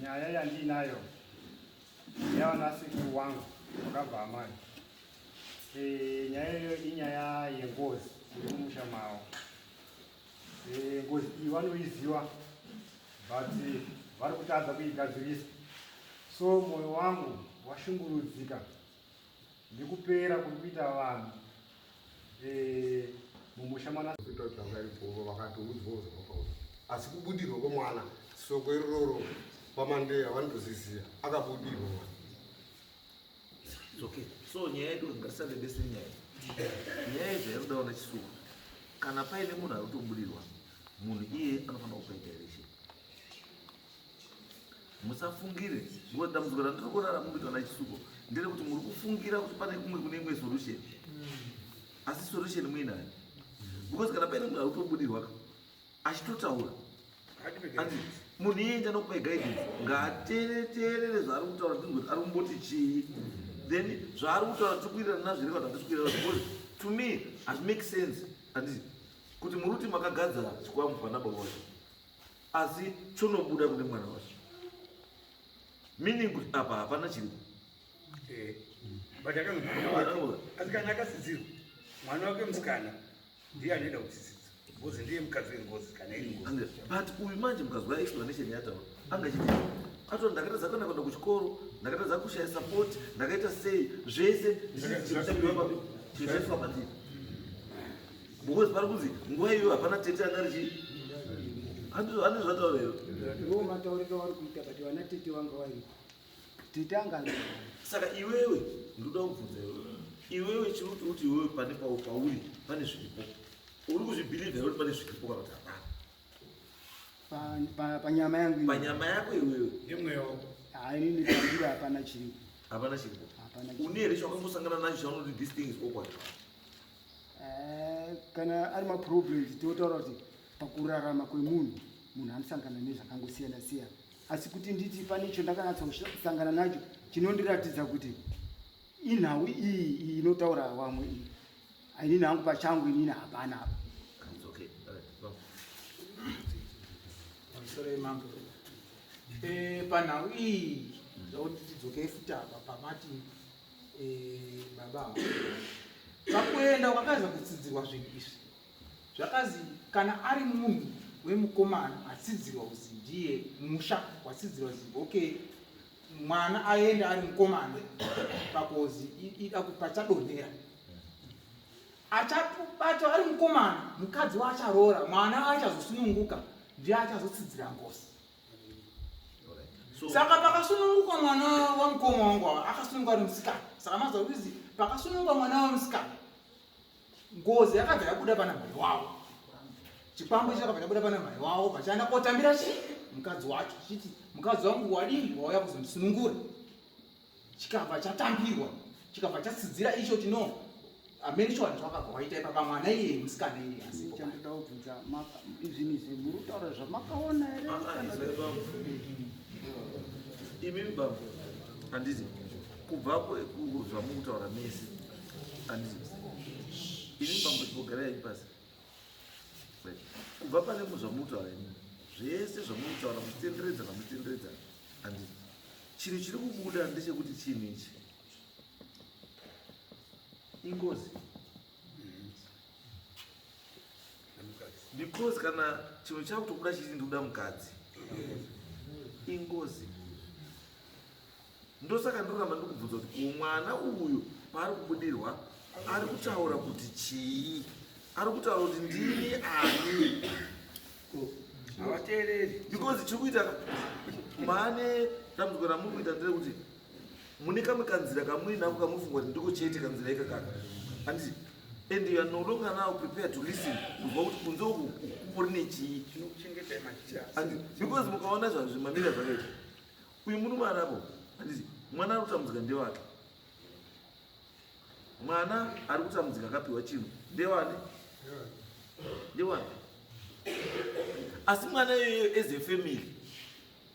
nyaya yandinayo yawana siku wangu wakabva amai nyaya iyo inyaya yengozi iri mumusha mavo. Ngozi iyi vanoiziva but vari kutadza kuigadzirisa, so mwoyo wangu washungurudzika ndikupera kuri kuita vanhu mumusha mana asi kubudirwa kwemwana soko iroro pamandeya vanotozviziva akabudirwa mwana. Okay. So nyaya yedu ngatisave bese nyaya zvainoda ona chisuku kana paine munhu ari kutobudirwa munhu iye anofanira kupa direction. Musafungire nguva dambudziko randiri kurara mukuitwa nachisuku ndere kuti muri kufungira kuti pane kumwe kune imwe solution asi solution muinayo because kana paine munhu ari kutobudirwa achitotaura munhu iye anokupai guidance ngaateerere zvaari kutaura ndinoti ari kumboti chii then zvaari kutaura tikuirana nazvo here kana handisikuirana because to me hazvimake sense handiti kuti muri kuti makagadzira chikwambo pana baba vacho asi chonobuda kune mwana wacho meaning kuti apa hapana chiripo. Asi kana akasidzirwa mwana wake musikana ndiye anoenda kudzidzisa ngozi ndiye mukadzi wengozi kana iri ngozi. But uyu manje mukazwa explanation yataura angachiti atoti ndakatadza kuenda kuenda kuchikoro ndakatadza kushaya support ndakaita sei zvese zvichaiswa pandiri because pari kunzi nguva iyoyo hapana tete anga richi handizvo zvataura iro iwo matauriro vari kuita kuti vana tete vanga vari tete anga. Saka iwewe ndoda kubvunza iwewe chiri kuti iwewe pane pauri pane zviripo uri kuzvibhilivha here kuti pane zviripo kana kuti hapana panyama yangu panyama yako iwewe yemwewo hainini pandiri hapana chiripo hapana chiripo une here chawakambosangana nacho chaunoti this thing is awkward. Kana ari maproblems tinotaura kuti pakurarama kwemunhu munhu anosangana nezvakangosiyana siyana asi kuti nditi pane icho ndakanyatsosangana nacho chinondiratidza kuti inhau iyi inotaura vamwe iyi hainini hangu pachangu inini hapana apa. Sorry, mambo. Panhau iyi zvakuti tidzokei futi apa pamati baba pakuenda kwakaza kutsidzirwa zvinhu izvi zvakazi kana ari munhu wemukomana atsidzirwa kuzi ndiye musha watsidzirwa zi okay mwana aende ari mukomana pakozi ida kupachadonhera achabatwa ari mukomana mukadzi waacharora mwana achazosununguka ndiye achazotsidzira ngozi. Saka pakasununguka mwana wamukoma wangu akasununguka ari musikana saka mazwa kuti pakasununguka mwana wamusikana ngozi yakabva yabuda pana mai wavo chikwambo chakabva chabuda pana mai wavo vachaenda kotambira chi mukadzi wacho chiti mukadzi wangu wadii wauya kuzondisunungura chikabva chatambirwa chikabva chatsidzira icho chino amene chiwanhu chakabva waita ipapa mwana iye musikana iye asi chandoda kubvunza izvinhu izvi muri kutaura zvamakaona here imimi baba handiti kubva zvamukutaura mese handiti ini pambotibogarai pasi kubva pane zvamukutaura ini zvese zvamukutaura muchitenderedza kamutenderedza handiti chinhu chiri kubuda ndechekuti chinhu ichi ingozi because kana chinhu chakutobuda chiti ndikuda mukadzi ingozi ndosaka ndoramba ndikubvunza kuti mwana uyu paari kubudirwa ari kutaura kuti chii ari kutaura kuti ndini ani havateereri because chiri kuita mane dambudziko ramuri kuita ndere kuti mune kamwe kanzira kamuinako kamufunga kuti ndiko chete kanzira ikakaka handiti and you are no longer now prepared to listen kuzwa kuti kunze uku kuri nechii, Tinokuchengetai maticha. because mukaona zvimamira zvakaita uyu murume arapo handiti mwana ari kutambudzika ndewake, mwana ari kutambudzika akapiwa chinhu ndewani ndewani, asi mwana iyoyo as a family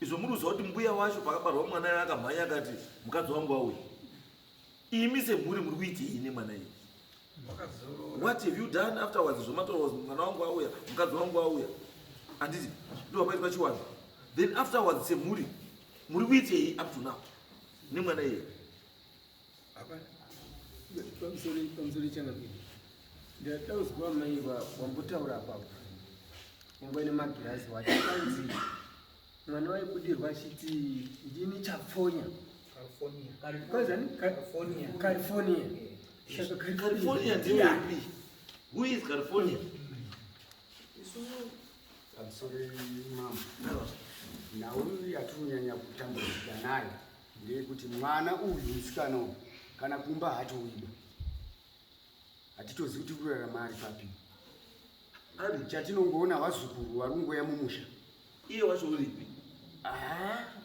izvo muruziva kuti mbuya wacho pakabarwa mwana iye akamhanya akati mukadzi wangu auya, imi semhuri muri kuitei nemwana iye? What have you done afterwards? Zvomatoro mwana wangu auya, mukadzi wangu auya, handiti ndo paita pachiwanza, then afterwards semhuri muri kuitei up to now nemwana iye? pamusori changapini ndadaudzwa mai wambotaura apapo nyangwe nemagirazi wachikanzi mwana waibudirwa achiti ndini chapfonya California. Saka California ndeipi? Who is California? Pamusori mama nauyu yatiunyanya kutambudzika naye ndeyekuti mwana uyu musikana uyu kana kumba hatoiba hatitozivi kuti kurarama ari papi, ari chatinongoona vazukuru varungoya mumusha. Iye wacho uripi?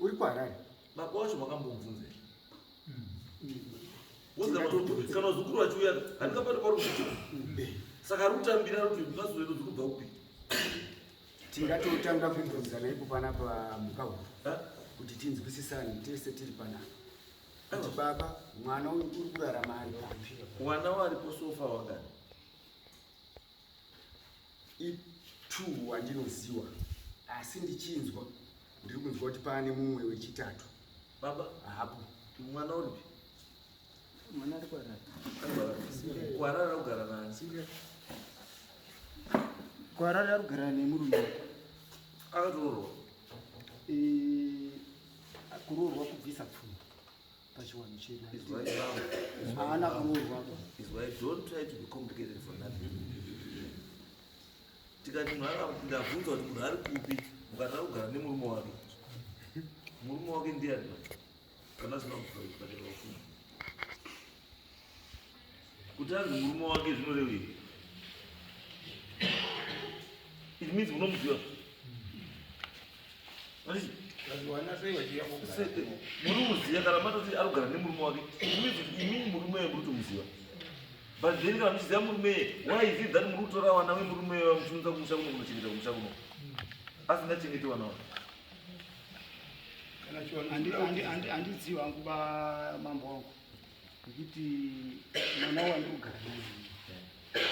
Uri kuharare. Baba wacho makambomubvunza kana zukuru wachiuya handingapati parukuti saka rutambira ruti mazurero dzikubva upi? Tingatotanga kubvunzana ipo panapa mukahuru kuti tinzwisisane tese tiri panapa kuti baba mwana uyu uri kurarama ari papi. Mwana waripo sofa wangani? Itu wandinoziva asi ndichinzwa ndiri kunzwa kuti pane mumwe wechitatu. Baba hapo mwana uripi? Mwana ari kuharare. Kuharare arikugara nani? Kuharare ari kugara nemurume akatoroorwa. Kuroorwa kubvisa pfuma pachiwanhu chedu. Is right now. Haana kuroorwa. Is why don't try to be complicated for nothing. Tikati munhu ndabvunzwa kuti munhu ari kupi mukatara kugara nemurume wake, murume wake ndiani kana zina kufatira ufuna kuti anzi murume wake zvinorevei? It means munomuziva muri muziya kana matoti ari kugara nemurume wake, it means imini murume muri kutomuziva. But then kana muchiziva murume, why is it that muri kutora vana vemurume vamuchiunza kumusha kuno kunochengeta kumusha kuno asingachengeti vana vake? Handidziwa hangu mambo wangu nekuti mwana wandiri kugara naye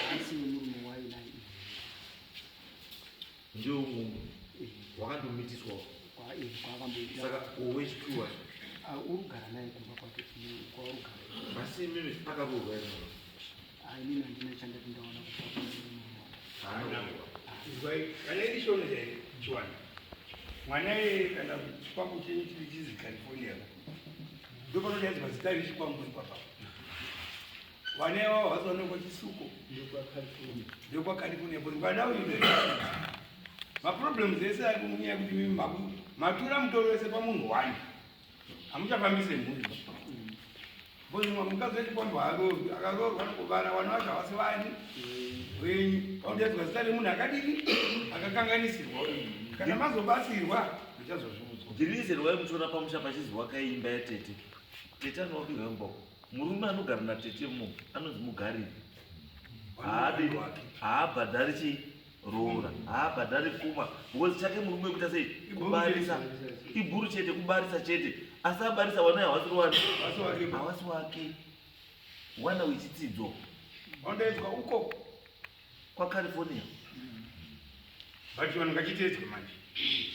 haasi wemurume wainaye. Ndio mungu wakandomitiswawo kwakamboita saka owechituwa uri kugara naye kumba kwake kwauri kugara. asi mimi akaroorwa ere? Inini handina chandati ndaona Kana idishona chiwani mwana iye kana chikwambo chenyu chiri chizi California ndopanodainzwa zita rechikwambo ipapa vana ivavo vazoonekwa chisuko ndokwa California but mwana uyu maproblems ese ari kumunyaya kuti mimi matura mutoro wese pamunhu wani hamuchafambise mhuri bozimwa mukadzi wechikwambo haroorwi akaroorwa nokubara vana vacho havasi vani wenyu paudaidzwa zita remunhu akadini akakanganisirwa kana mazobatsirwa muchazozviudzwa. Ndirize rwai muchiona pamusha pachizi wakaimba yatete. Tete anowapirwa mboko. Murume anogara natete mo anonzi mugariri. Haabhadhari chiroora, haabhadhari pfuma. Because chake murume kuita sei kubarisa ibhuru chete, kubarisa chete. Asi abarisa wana havasiri wani havasi wake. Wana wechidzidzo ondaidzwa uko kwaCalifornia. but vanhu ngachiteedzwe manje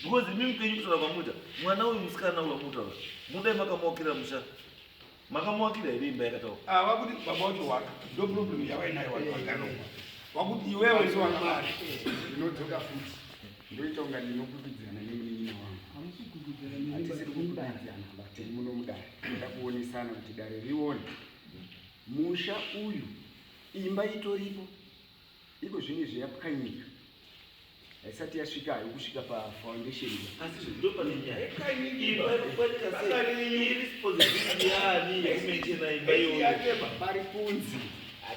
Because mimi kwenyu kutaura kwamuita mwana uyu musikana uyu wamutaura mudai makamuwakira musha, makamuwakira here imba yakataura vakuti baba wacho waka ndo problem yavainayo vanhu vagaromwa wakuti iwewe sewakabara ndinodzoka futi ndoita kunga ndinokubidzana nemunin'ina wangu. Hatisiri kukubidzana kuti muno mudare ndoda kuonesana kuti dare rione musha uyu imba itoripo iko zvimwe zveyapwanyika haisati yasvika yokusvika pafoundation. asi zvindo pane nyaya imba irikupanyika sei? Iresponsibility yaani yakumechena imba iyoyo pari kunzi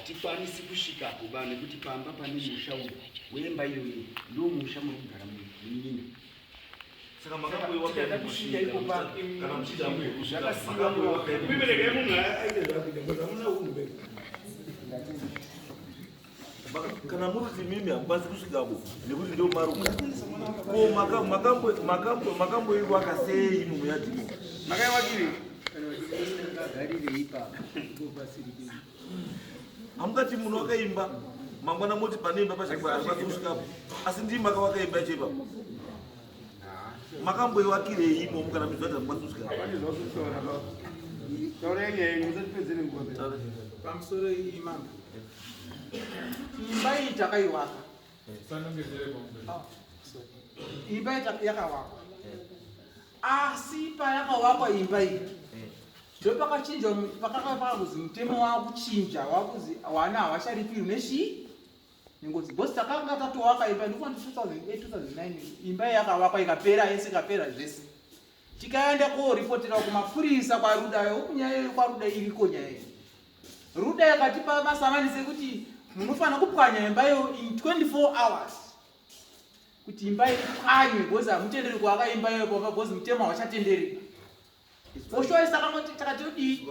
hatikwanisi kusvikapo ba nekuti pamba pane musha uyu wemba iyoyi ndo musha munogara munyina. Saka makambo Tikaenda kusvika iko pa kana mchida munhu zvakasiyiwa muvakaenda. Kuibereka munhu aite zvake ngoba hamuna unhu kana muri mimi hamukwanisi kusvikapo nekuti ndio maruka ko makamboiwa akasei mumuyadhimo makaiwakire Garire ipapo. hamungati munhu wakaimba mangwana moti paneimba pachakwana hakwanisi kusvikapo asi ndii maka wakaimba icho ipapo makamboiwakirei imomo kana mizvati hamukwanisi kusvikapo pane zvakushora taurai nyaya yenyu musatipedzere nguva pamusoro iyi mambo imba iyi takaiwaka imba iyi yakawakwa asi payakawakwa imba iyi ndo pakachinjwa pakakakuzi mutemo wakuchinja wakuzi wana havacharipirwi neshi nengozi bhosi takanga tatowaka imba ndikuti 2008-2009 imba iyi yakawakwa ikapera yese ikapera zvese tikaenda koripotera kumapurisa kwarudayo kunyaya kwaruda iriko nyaya iyi ruda yakatipa masamanisi ekuti munofanira kupwanya imbayo in 24 hours kuti imba ipwanywe bhozi hamutenderi kwakaimba iyoyo papa bhozi mutemo havachatendereka oshoisa takati udii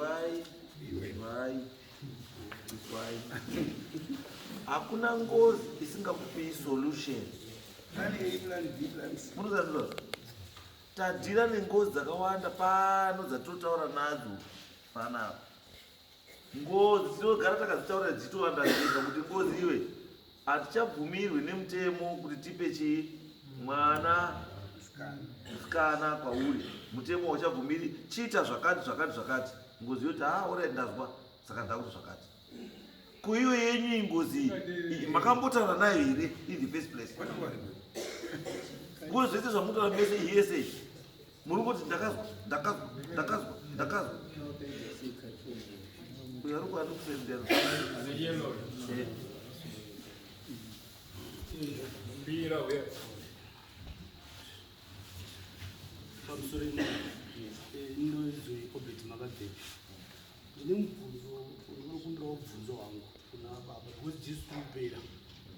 hakuna ngozi isingakupi solution. Munozanzwa tadhira nengozi dzakawanda pano dzatotaura nadzo panapa. Ngozi tinogara takazitaura dzichitowanda zvega kuti ngozi iwe hatichabvumirwi nemutemo kuti tipe chii mwana musikana kwauri. Mutemo hauchabvumiri chiita zvakati zvakati zvakati. Ngozi yoti ora ndazwa saka ndakuti zvakati. Kuiyo yenyu ngozi iyi makambotaura nayo here in the first place? Ngozi zvese zvamunotaura mese yese muri kuti ndakazwa uyo ari kuda kusendera pamusoro inozoiobeti makabheki ndine mubvunzo unokundawo bvunzo wangu kuna baba because jesu kupera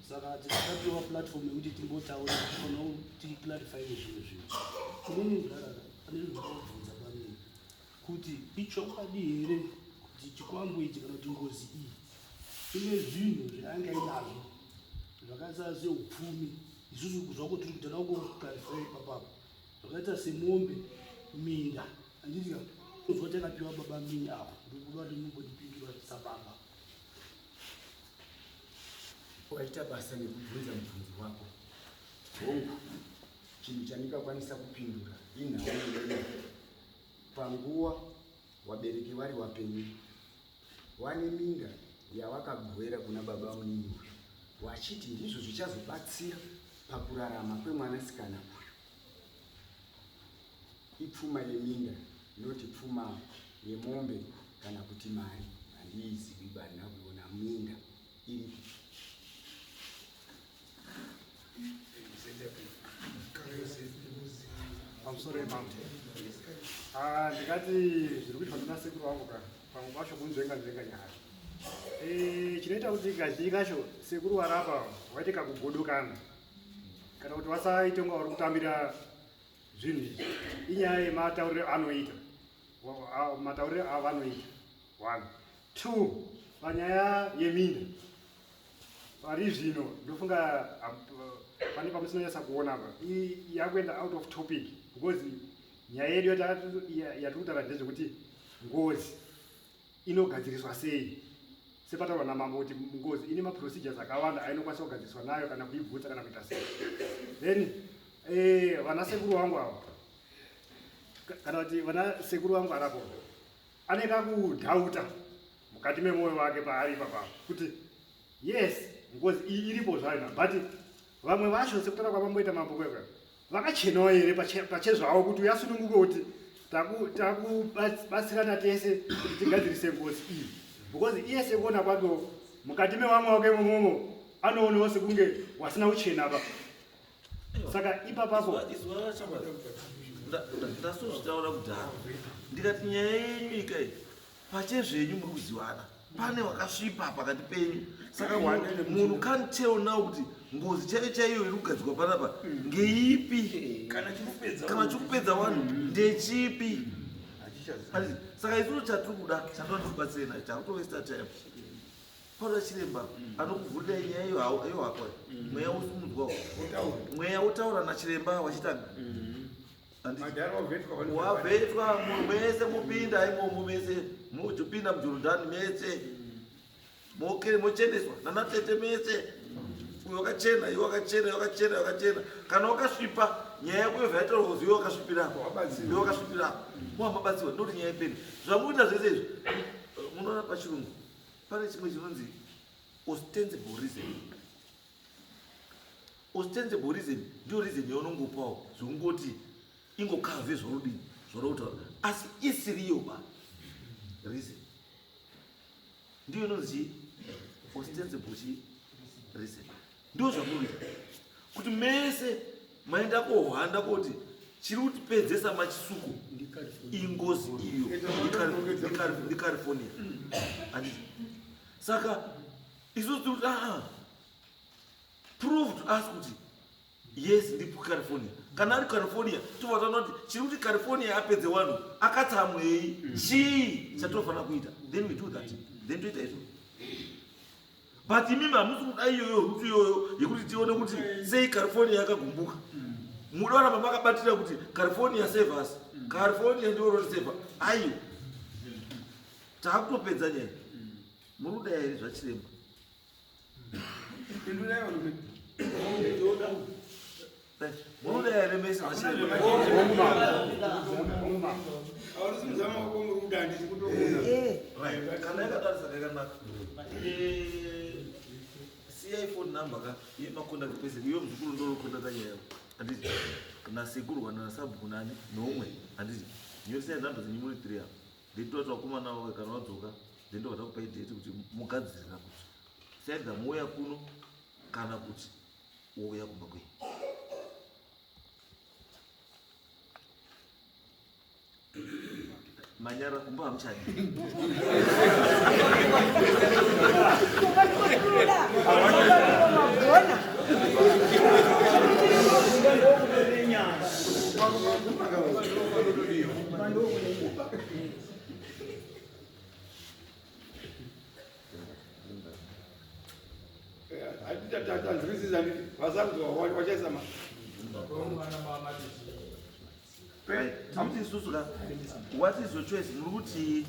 saka tisakapiwa platform yekuti timbotaura tifanao ticlarifye nezvimwe zvinhu inini ndarara pane zvinobvunza pamene kuti ichokwadi here kuti chikwambo ichi kana kuti ngozi iyi ine zvinhu zvaanga inazvo zvakaita seupfumi isusu kuzwa kuti tiri kutana kungoclarify ipapapo zvakaita semombe minda anditi kuzwa takapiwa baba mini apo ndikuda kuti mumbodipindura sababa waita basa nekubvunza mubvunzo wako hongu chinhu chandingakwanisa kupindura inhau panguva wabereki vari wapenyu wane minda yawakagwera kuna baba munini uyu wachiti ndizvo zvichazobatsira pakurarama kwemwanasikana uyu. Ipfuma yeminda inoti pfuma yemombe kana kuti mari handiizivi barina kuona minda iripo. pamusoro emambo ndingati zviri kuitwa nenasekuru vangu ka pamwe pacho kunzvenga nyaya chinoita kuti kazhinji kacho sekuru warapa waite kakugodokana kana kuti wasaite unga uri kutambira zvinhu izvi inyaya yematauriro anoita matauriro avanoita 1 2 panyaya yeminda pari zvino ndofunga pane pamusinonyasa kuona pa yakuenda out of topic because nyaya yedu yatiri kutaura ndezvekuti ngozi inogadziriswa sei sepataurwa namambo kuti ngozi ine maprocedures akawanda ainokwanisa kugadziriswa nayo kana kuibvutsa kana kuita sei. Then vanasekuru vangu ava kana kuti vanasekuru vangu arapo aneka kudhauta mukati memwoyo wake paari ipapapo kuti yes ngozi iyi iripo zvaina but vamwe vacho sekutara kwavamboita mambo kwekwe vakachenawo here pachezvavo kuti uyasununguke kuti takubatsirana tese kuti tigadzirise ngozi iyi because iye sekuona kwacho mukati mevamwe wake momomo anoonawo sekunge wasina kuchena pa saka ipapapo ndasozvitaura kudhara ndikati nyaya yenyu ikai pachezvenyu muri kuziwana pane wakasvipa pakati penyu. Saka munhu can't tell now kuti ngozi chaiyo chaiyo iri kugadzikwa panapa ngeipi, kana chikupedza vanhu ndechipi. Saka izvozvo chatiri kuda, chatinotibatsirei nacho, chakutovesta time. Paula Chiremba anokuvhurirai nyaya iyo hako, mweya usumudzwawo, mweya utaura nachiremba wachitanga. Wabvetwa mese mupinda imomo mese mujupinda muJorodhani mese mochendeswa nanatete mese, uyo wakachena iwe wakachena. Kana wakasvipa nyaya yako yobva yataurwa iwe wakasvipirapo muhamabatsiwa ndoti nyaya ipeni. Zvamuita zvese izvi munoona pachirungu pane chimwe chinonzi ostensible reason. Ostensible reason ndiyo reason yaunongopawo zvokungoti ingokave zvorudini zvoroutaura, asi isiriyo ba reason ndiyo inonzi ostensible reason. Ndo zvamunoita kuti mese maenda kohwanda kuti chiri kutipedzesa machisuko ingozi iyo iCalifornia. Saka isusu tiri kuti prove to us kuti yes ndipo California. Kana ari California tovatana kuti chiri kuti California yapedze vanhu akatsamwei, chii chatinofanira kuita, then we do that, then toita izvo. But imimi hamusi kuda iyoyo rutu iyoyo yekuti tione kuti sei California yakagumbuka. Mudaona makabatira kuti California save us, California ndiyo roti save. Aiyo takutopedza nyaya. Muri kuda here zvachiremba? Munoda here mese zvachiremba? Kana yakatarisa kakanaka siyai phone number ka yemacontact person iyo muzukuru ndorokontakta nyaya yavo handiti nasekuru kana nasabu kunani nomwe handiti nyorisai nhamba dzenyu muri 3 apo nditoti vakomana vavo kana vadzoka ndendovada kupai date kuti mugadzirira kuti saidha mouya kuno kana kuti wouya kumba kwenyu. Manyara kumba hamuchadi. What is your choice? Muruti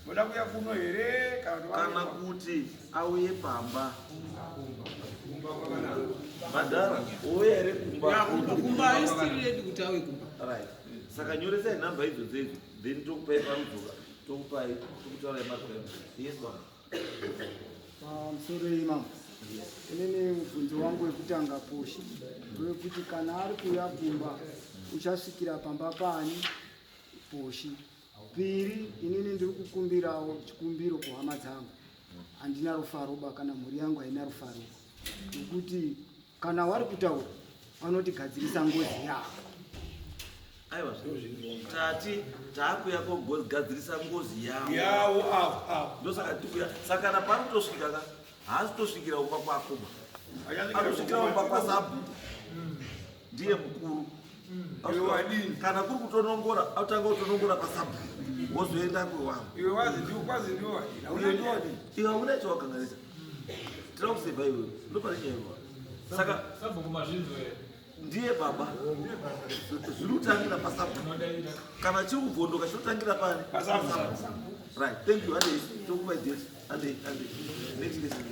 kana kuti auye pamba madhara ouya here kumba istiredi kuti auye kumba. Right. Saka nyoresai nhamba idzodzo idzo then tokupai parudzoka tokupai tokutaurai makwema. Yes mama. Pamusoro imam, inini mubvunzo wangu wekutanga Poshi ndowekuti kana ari kuuya kumba uchasvikira pamba pani Poshi. Piri, inini ndiri kukumbirawo chikumbiro kuhama dzangu, handina rufaroba kana mhuri yangu haina rufaro, nokuti kana wari kutaura vanotigadzirisa ngozi yavo. Aiwa tati takuya kogadzirisa ngozi yavo ndosaka tikuya. Saka kana pari kutosvika ka haasi kutosvikira umba kwako, anosvikira umba kwasabu ndiye mukuru. Kana kuri kutonongora autanga kutonongora pasabu wozoenda kwewangu iwe hauna chawakanganisa. Tira kuseva iwewe ndopari nyaya iwewa. Saka ndiye baba zviri kutangira pasabu. Kana chiri kubvondoka chinotangira pani? Right, thank you. Ande tokupa date. Ande next lesson.